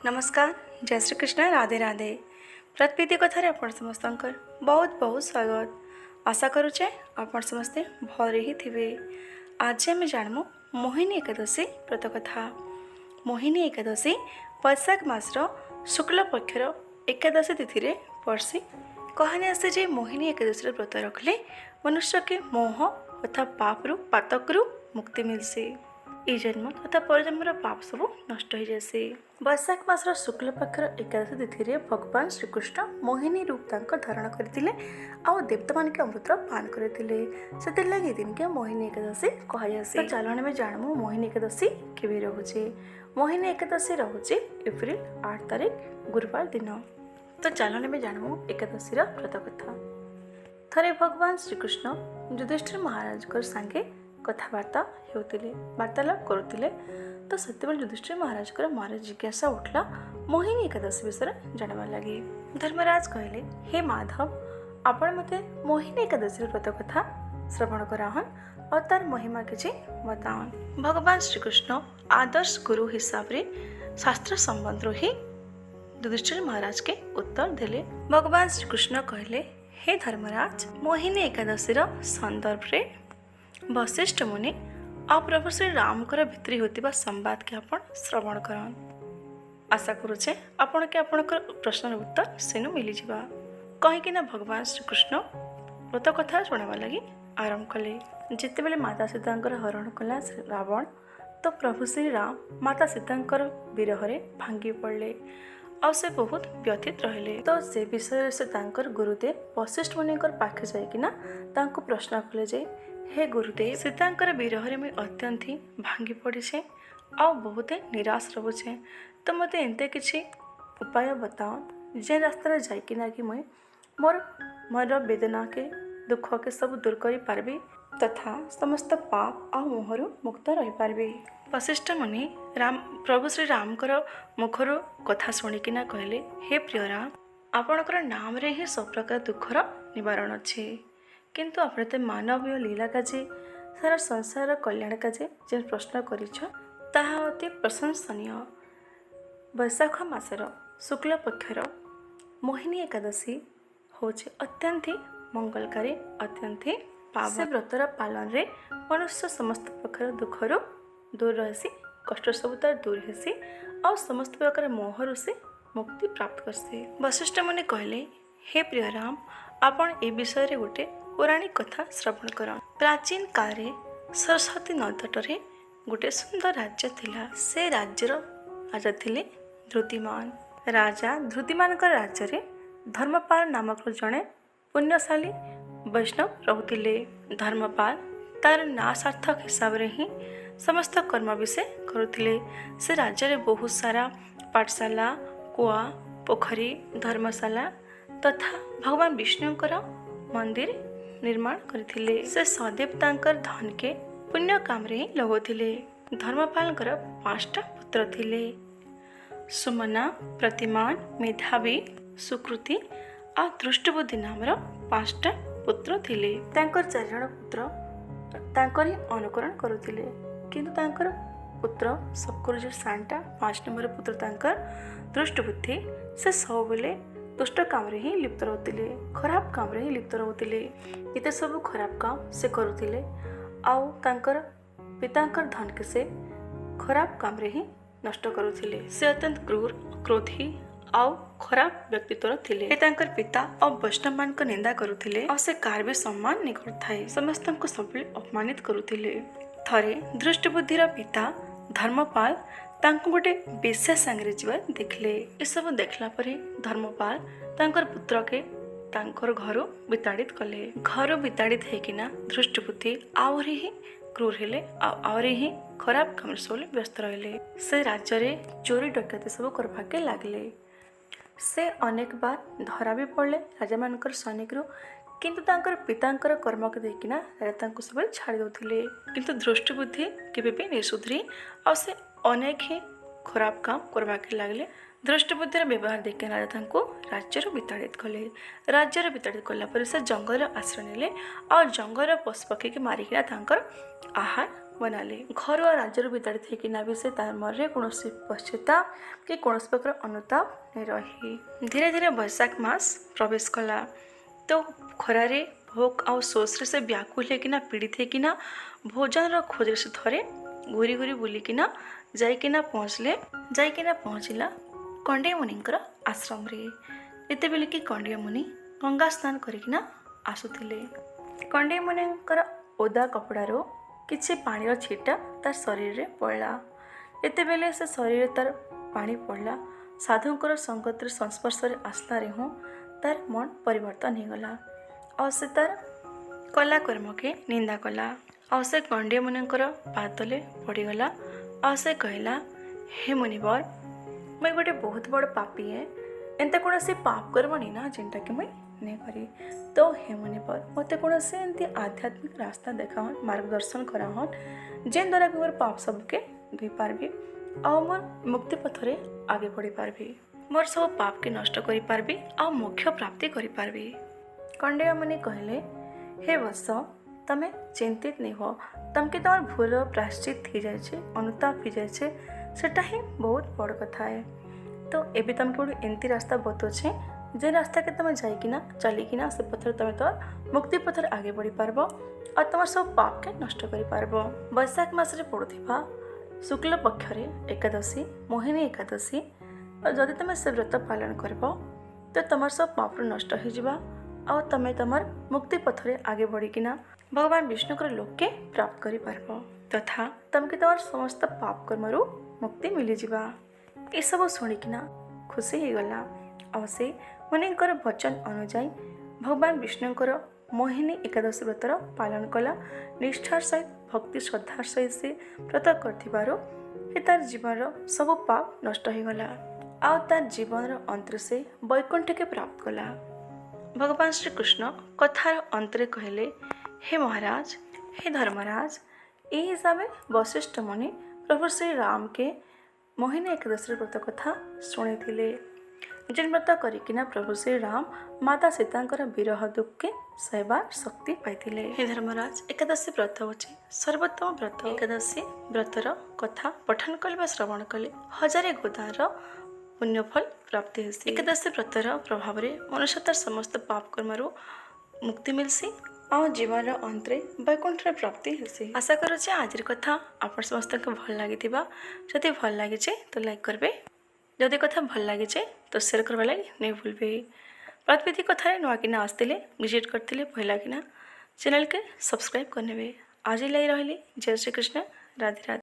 नमस्कार। जय श्री कृष्ण। राधे राधे। प्रतिपीति कथार आपण समस्त बहुत बहुत स्वागत। आशा करुचे आपण समस्ते भले ही थे। आज आम जानमु मोहिनी एकादशी व्रत कथा। मोहिनी एकादशी वैशाख मासर शुक्ल पक्षर एकादशी तिथि रे पड़सी। कहानी आसे जे मोहिनी एकादशी व्रत रखले मनुष्य के मोह तथा पातकरू मुक्ति मिलसी। ई जन्म तथा परजन्मर पाप सब नष्ट हो जासी। वैशाख मासर शुक्ल पक्षर एकादशी तिथि रे भगवान श्रीकृष्ण मोहिनी रूप धारण करथिले आउ देवता मान के अमृत पान करथिले। सेतिर लागि दिन के मोहिनी एकादशी कहा जासी। तो चलन में जानमु मोहिनी एकादशी केबे रहउचे। मोहिनी एकादशी रहउचे एप्रिल 8 तारिख गुरुवार दिन। तो चलन में जानमु एकादशी रा व्रत कथा। थरे भगवान श्रीकृष्ण युधिष्ठिर महाराज कर संगे कथबार्ता होतिले वार्तालाप करुतिले। तो सेतेबेले युधिष्ठिर महाराज मारे जिज्ञासा उठला मोहिनी एकादशी विषय जानवा लगे। धर्मराज कहले, हे माधव, आपण मते मोहिनी एकादशी व्रत कथा श्रवण कराहन और तार महिमा किछि बतावन। भगवान श्रीकृष्ण आदर्श गुरु हिसाब रे शास्त्र संबंध ही युधिष्ठिर महाराज के उत्तर देले। भगवान श्रीकृष्ण कहले, हे धर्मराज, मोहिनी एकादशी संदर्भ रे वशिष्ठ मुनि और प्रभु श्री राम भितरी होता संवाद के आपण श्रवण करन। आशा करुचे आपण के आपण प्रश्न उत्तर सेनु मिली जिबा। कहीं भगवान श्रीकृष्ण व्रत कथा शुणवा लगी आरंभ कले। जिते बेले माता सीता हरण कला रावण, तो प्रभु श्री राम माता सीता विरह भांगी पड़े और से बहुत व्यथित रहिले। तो से विषय से गुरुदेव वशिष्ठ मुनि पाखे जाइकिना प्रश्न कले जे, हे गुरुदेव, सीतांकर विरह में अत्यंत ही भांगी पड़ी आ बहुत निराश रोचे। तो मत एंते किसी उपाय बताओ जे रास्ता जाइकिना कि मुई मोर मन वेदना के दुख के सब दूर कर पारबी तथा समस्त पाप आ मोहरु मुक्त रही पारबी। वशिष्ठ मुनि प्रभु श्री राम मुखर कथा शुणिकिना कहले, हे प्रिय राम, आपणकर नाम रे ही सब प्रकार दुखर निवारण अच्छे, किंतु आपते मानवीय लीला काजे सारा संसार कल्याण काजे जे प्रश्न करिछ ताहा अति प्रशंसनीय। वैशाख मासर शुक्ल पक्षर मोहिनी एकादशी होचे अत्यंत मंगलकारी, अत्यंत पावन। से व्रतर पालन रे मनुष्य समस्त प्रकार दुखर दूर रहसी, कष्ट सब तार दूर हेसी और समस्त प्रकार मोहरु से मुक्ति प्राप्त करसी। वशिष्ठ मुनि कहले, हे प्रिय राम, आपण ए विषय रे गोटे पौराणिक कथा श्रवण कर। प्राचीन काल सरस्वती नदतटे गोटे सुंदर राज्य थिला। से राज्यर राजा थिले धृतिमान। राजा धृतिमान राज्य रे धर्मपाल नामक जड़े पुण्यशाली वैष्णव रहउतिले। धर्मपाल तार ना सार्थक हिसाब रे ही समस्त कर्म विषय करुथिले। से राज्य रे बहुत सारा पाठशाला, कुआ, पोखरी, धर्मशाला तथा भगवान विष्णुंकर मंदिर निर्माण करथिले। से सदैव तांकर धन के पुण्य काम रे लगोथिले। धर्मपाल 5टा पुत्र थिले, सुमना, प्रतिमान, मेधावी, सुकृति और दृष्टबुद्धि नामर 5टा पुत्र थिले। तांकर 4 जण पुत्र तांकर ही अनुकरण करुथिले, किंतु तांकर पुत्र सबकर जो सानटा 5 नंबर पुत्र तांकर दृष्टबुद्धि से सब बेले दुष्ट काम रे ही लिप्त रहउतिले, खराब काम रे ही लिप्त रहउतिले। इते सब खराब काम से करुतिले आउ तांकर पितांकर धन के से खराब काम रे ही नष्ट करुतिले। से अत्यंत क्रूर, क्रोधी आउ खराब व्यक्तित्व थिले। तांकर पिता और वैष्णव मान को निंदा करुतिले और से कार भी सम्मान नहीं करथाय, समस्त को सब अपमानित करुतिले। थरे दृष्टबुद्धिर पिता धर्मपाल तांको गोटे बेश्या सांगरे जीवार देखले। ए सब देखला परे धर्मपाल तांकर पुत्र के तांकर घरु विताड़ित कले। घर विताड़ित हेकिना दृष्टबुद्धि आवरी ही क्रूर हेले, आवरी ही खराब काम सब व्यस्त रहले। से राज्य रे चोरी डकैती सब करभाके लागले। से अनेक बार धरा भी पड़ले राजा मानकर सैनिकरू, किंतु तांकर पितांकर कर्म के देखिना राजा तांको सब छाड़ी दउथिले। किंतु दृष्टबुद्धि केबे भी नहीं सुधरी और से अनेक ही खराब काम करवाके लागले। दृष्टबुद्धिर व्यवहार देखि राजा राज्यर विताड़ित कले। राज्यर विताड़ित कला से जंगल आश्रय नेले और जंगल पशु पक्षी के मारिकिना तांकर आहार बनाले। घर और राज्य विदाड़ी थी भी से तार मन में कौन पश्चाताप कि कौन प्रकार अनुताप नहीं रही। धीरे धीरे बैशाख मास प्रवेश कला तो खरारे भोक आउ शोष से व्याकुल होकिना पीड़ित होकिना भोजन खोज से थरे घूरी घूरी बुलिकिना जाइकिना पहुँचला कंडे मुनिंकर आश्रम रे। एतेबेले कि कंडे मुनि गंगा स्नान करिकिना आसुथिले। कंडे मुनिंकर ओदा कपड़ारो किछि पानीर छीटा तार शरीर रे पड़ला। एतेबेले से शरीर तार पानी पड़ला साधुंकर संगतर संस्पर्श रे आसला रे हूँ तार मन परिवर्तन हो गला और से तार कला कर्म के निंदा कला और से कंडे मुनिंकर पातले पड़गला और से कहला हे मुनिवर मुई गोटे बहुत बड़ पापी है एंता कौन से पाप करवनी ना जिनटा कि मुई नहीं करी। तो हे मुनिवर मत कौन से एमती आध्यात्मिक रास्ता देखाहन मार्गदर्शन कराहन जेन द्वारा कि मोर पाप सबके धोई पार्बी और मोर मुक्ति पथरे आगे बढ़ी पार्बी मोर सब पाप के नष्ट करि पार्बी और मोक्ष प्राप्ति करि पार्बी। कंडेय मुनि कहले हे वत्स तमे चिंतित नहीं हो तमके तमर भूल प्रायश्चित हो जाए अनुताप हो जाए सेटा ही बहुत बड़ कथा है। तो एबे तमके गोटे एमती रास्ता बतौछे जे रास्ता के तुम जाइकिना चलिकिना से पथर तुम तो मुक्ति पथर आगे बढ़ी पारब और तुम सब पाप के नष्ट करि पारब। बैशाख मासरे पड़ुथिबा शुक्ल पक्षरे एकादशी मोहिनी एकादशी और जदि तुम से व्रत पालन करब तो तुम सब पाप नष्ट हो जावा और तुम तुमर मुक्ति पथरे आगे बढ़िकिना भगवान विष्णुकर लोक के प्राप्त करि पारब तथा तुमके तुम समस्त पाप कर्मरु मुक्ति मिली जिबा। ये सब शुणिकिना खुशी हो गला और से मुनिंकर वचन अनुजाई भगवान विष्णुकर मोहिनी एकादशी व्रतर पालन कला निष्ठार सहित भक्ति श्रद्धार सहित से व्रत कर तार जीवन सब पाप नष्ट हो गला आ तार जीवन अंतर से वैकुंठ के प्राप्त कला। भगवान श्री कृष्ण कथार अंतरे कहले हे महाराज हे धर्मराज यही हिसाब वशिष्ठ मुनि प्रभु श्री राम के मोहिनी एकादशी व्रत कथा शुणी थे जिन व्रत करिकिना प्रभु श्री राम माता सीतांकर विरह दुख के सहबार शक्ति पाइथिले। हे धर्मराज एकादशी व्रत होची सर्वोत्तम व्रत। एकादशी व्रतर कथा पठन कले श्रवण कले हजारे गोदार पुण्यफल प्राप्ति हेसी। एकादशी व्रतर प्रभाव रे मनुष्य तार समस्त पाप कर्मरु मुक्ति मिलसी और जीवन अंतरे वैकुंठ प्राप्ति हेसी। आशा करुचे आज कथा आप समस्त को भल लगी जदि भल लगी तो लाइक करबे जदि कथा भल लगी तो शेयर करवा लगी नहीं भूलबे। प्रतिविधि कथा नुआ किना आसते विजिट करते पहला किना चैनल के सब्सक्राइब करने आज लाई रही। जय श्री कृष्ण राधे राधे।